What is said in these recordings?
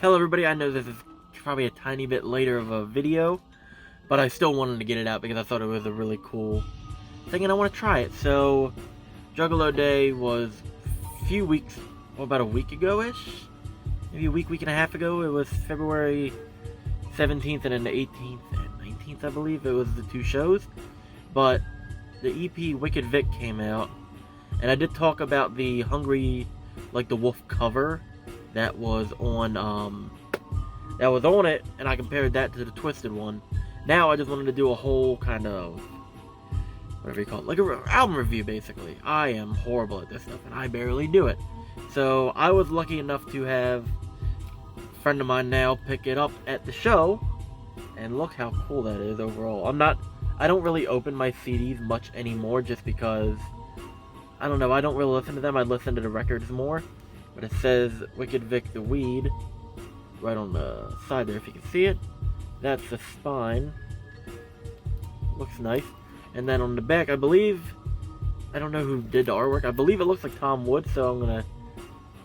Hello everybody, I know this is probably a tiny bit later of a video, but I still wanted to get it out because I thought it was a really cool thing and I want to try it. So, Juggalo Day was a few weeks, well, about a week ago-ish? Maybe a week and a half ago. It was February 17th and then the 18th and 19th, I believe. It was the two shows. But the EP Wicked Vic came out, and I did talk about the Hungry Like the Wolf cover that was on it, and I compared that to the Twisted one. Now I just wanted to do a whole kind of, whatever you call it, like an album review basically. I am horrible at this stuff and I barely do it. So I was lucky enough to have a friend of mine now pick it up at the show, and look how cool that is overall. I don't really open my CDs much anymore just because, I don't know, I don't really listen to them. I listen to the records more. But it says Wicked Vic The Weed right on the side there, if you can see it. That's the spine. Looks nice. And then on the back, I believe, I don't know who did the artwork. I believe it looks like Tom Wood, so I'm gonna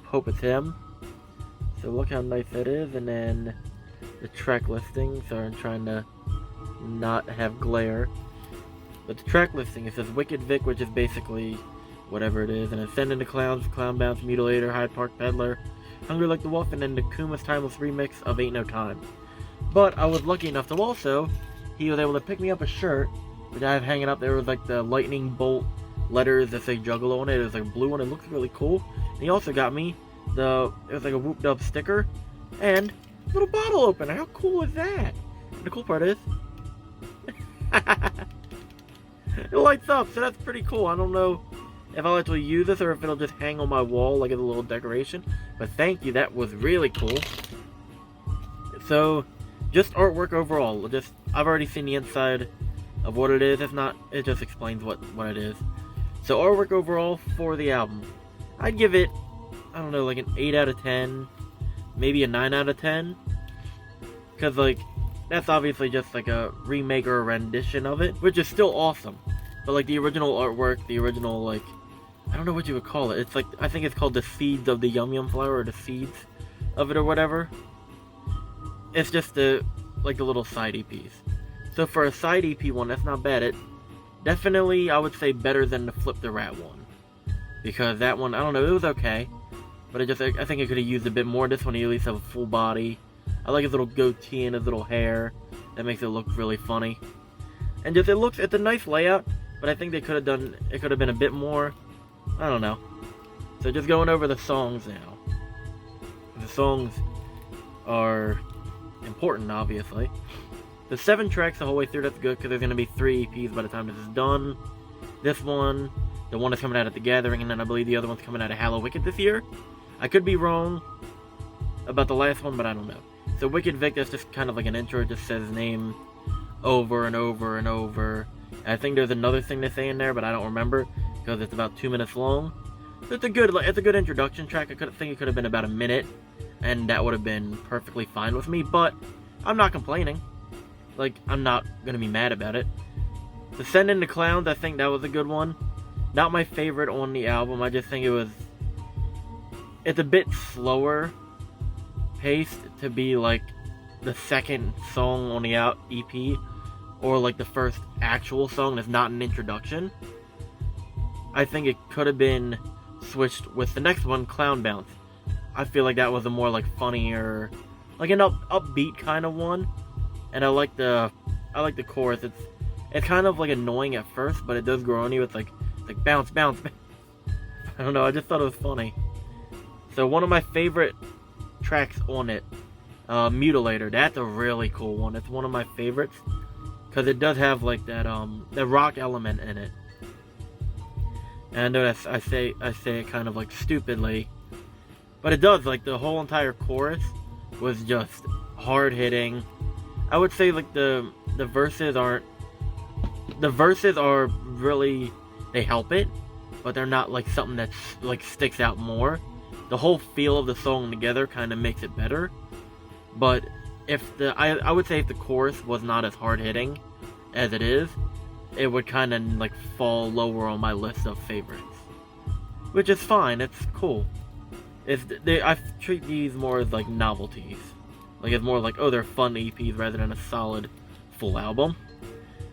hope it's him. So look how nice that is. And then the track listing. Sorry, I'm trying to not have glare. But the track listing, it says Wicked Vic, which is basically whatever it is, and Insane Clown Bounce, Mutilator, Hyde Park Peddler, Hungry Like the Wolf, and then the Kuma's Timeless remix of Ain't No Time. But I was lucky enough to also, he was able to pick me up a shirt, which I have hanging up there with like the lightning bolt letters that say Juggalo on it. It was like blue and it looks really cool. And he also got me it was like a whooped up sticker, and a little bottle opener. How cool is that? And the cool part is, it lights up, so that's pretty cool. I don't know if I'll actually use this or if it'll just hang on my wall like as a little decoration. But thank you, that was really cool. So, just artwork overall. I've already seen the inside of what it is. If not, it just explains what it is. So artwork overall for the album, I'd give it, I don't know, like an 8 out of 10, maybe a 9 out of 10. Because like, that's obviously just like a remake or a rendition of it, which is still awesome. But like the original artwork, the original like, I don't know what you would call it. It's like, I think it's called the seeds of the Yum Yum flower, or the seeds of it or whatever. It's just like the little side EPs. So for a side EP one, that's not bad. It definitely, I would say, better than the Flip the Rat one. Because that one, I don't know, it was okay. But I think it could have used a bit more. This one, you at least have a full body. I like his little goatee and his little hair. That makes it look really funny. And just, it's a nice layout. But I think it could have been a bit more. I don't know. So just going over the songs now. The songs are important, obviously. The 7 tracks the whole way through, that's good, because there's going to be 3 EPs by the time this is done. This one, the one that's coming out at The Gathering, and then I believe the other one's coming out of Hallow Wicked this year. I could be wrong about the last one, but I don't know. So Wicked Vic, that's just kind of like an intro. It just says his name over and over and over. I think there's another thing they say in there, but I don't remember, because it's about 2 minutes long. So it's a good introduction track. I think it could have been about a minute, and that would have been perfectly fine with me, but I'm not complaining. Like, I'm not gonna be mad about it. The Send in the Clowns, I think that was a good one. Not my favorite on the album. I just think it's a bit slower paced to be like the second song on the EP, or like the first actual song that's not an introduction. I think it could have been switched with the next one, Clown Bounce. I feel like that was a more like funnier, like an upbeat kind of one. And I like the chorus. It's kind of like annoying at first, but it does grow on you. It's like bounce, bounce, bounce. I don't know, I just thought it was funny. So one of my favorite tracks on it, Mutilator, that's a really cool one. It's one of my favorites, because it does have like that rock element in it. And I know that I say it kind of like stupidly, but it does. Like the whole entire chorus was just hard hitting. I would say like the verses are really, they help it, but they're not like something that's like sticks out more. The whole feel of the song together kind of makes it better. But I would say if the chorus was not as hard hitting as it is, it would kind of like fall lower on my list of favorites. Which is fine, it's cool. I treat these more as like novelties. Like it's more like, oh, they're fun EPs rather than a solid full album.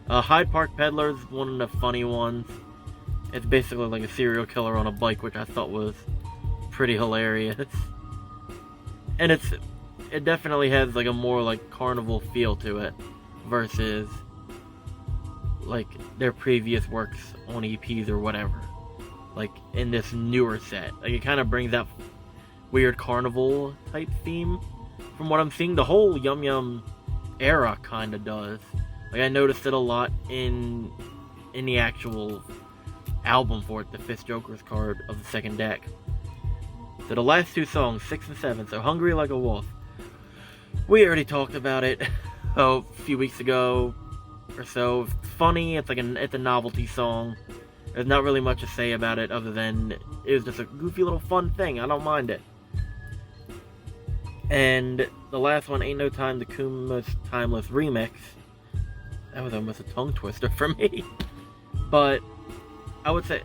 Hyde Park Peddler is one of the funny ones. It's basically like a serial killer on a bike, which I thought was pretty hilarious. And it definitely has like a more like carnival feel to it versus like their previous works on EPs or whatever. Like in this newer set, like it kind of brings that weird carnival type theme. From what I'm seeing, the whole Yum Yum era kind of does. Like I noticed it a lot in the actual album for it, the Fifth Joker's card of the second deck. So the last two songs, 6 and 7, so Hungry Like a Wolf. We already talked about it a few weeks ago or so. It's funny, it's a novelty song. There's not really much to say about it other than it was just a goofy little fun thing. I don't mind it. And the last one, Ain't No Time, the Kuma's Timeless Remix. That was almost a tongue twister for me. But I would say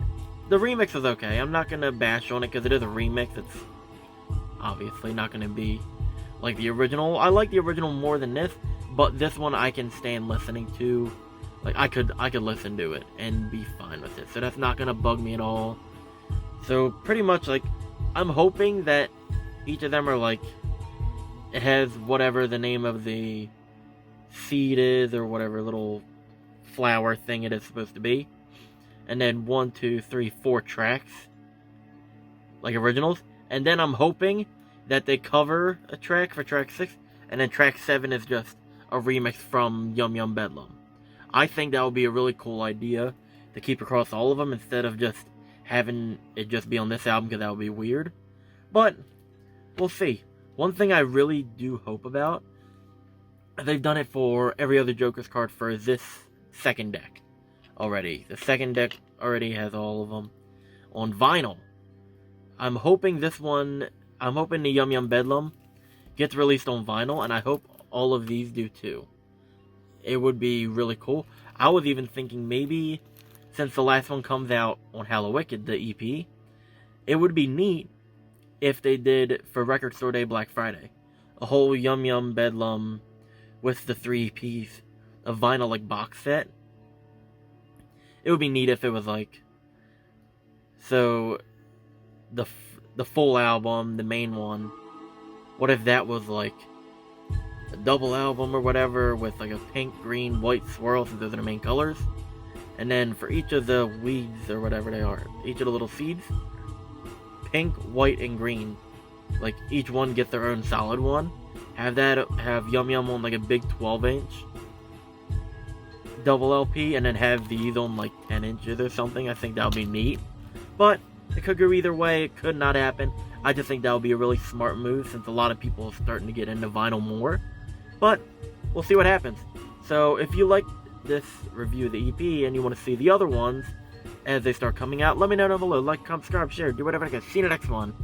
the remix is okay. I'm not going to bash on it because it is a remix. It's obviously not going to be like the original. I like the original more than this, but this one I can stand listening to. Like I could listen to it and be fine with it. So that's not going to bug me at all. So pretty much like I'm hoping that each of them are like it has whatever the name of the seed is or whatever little flower thing it is supposed to be. And then 1, 2, 3, 4 tracks, like originals. And then I'm hoping that they cover a track for track 6, and then track 7 is just a remix from Yum Yum Bedlam. I think that would be a really cool idea to keep across all of them instead of just having it just be on this album, because that would be weird. But we'll see. One thing I really do hope about, they've done it for every other Joker's card for this second deck. Already. The second deck already has all of them on vinyl. I'm hoping the Yum Yum Bedlam gets released on vinyl, and I hope all of these do too. It would be really cool. I was even thinking maybe, since the last one comes out on Hallowicked, the EP, it would be neat if they did, for Record Store Day Black Friday, a whole Yum Yum Bedlam with the 3 EPs, a vinyl like box set. It would be neat if it was like, so the full album, the main one, what if that was like a double album or whatever with like a pink, green, white swirl, since those are the main colors. And then for each of the weeds or whatever they are, each of the little seeds, pink, white, and green. Like each one gets their own solid one. Have Yum Yum on like a big 12-inch double LP, and then have these on like 10 inches or something. I think that would be neat. But it could go either way. It could not happen. I just think that would be a really smart move, since a lot of people are starting to get into vinyl more. But we'll see what happens. So if you like this review of the EP and you want to see the other ones as they start coming out, let me know down below. Like, comment, subscribe, share, do whatever I can. See you in the next one.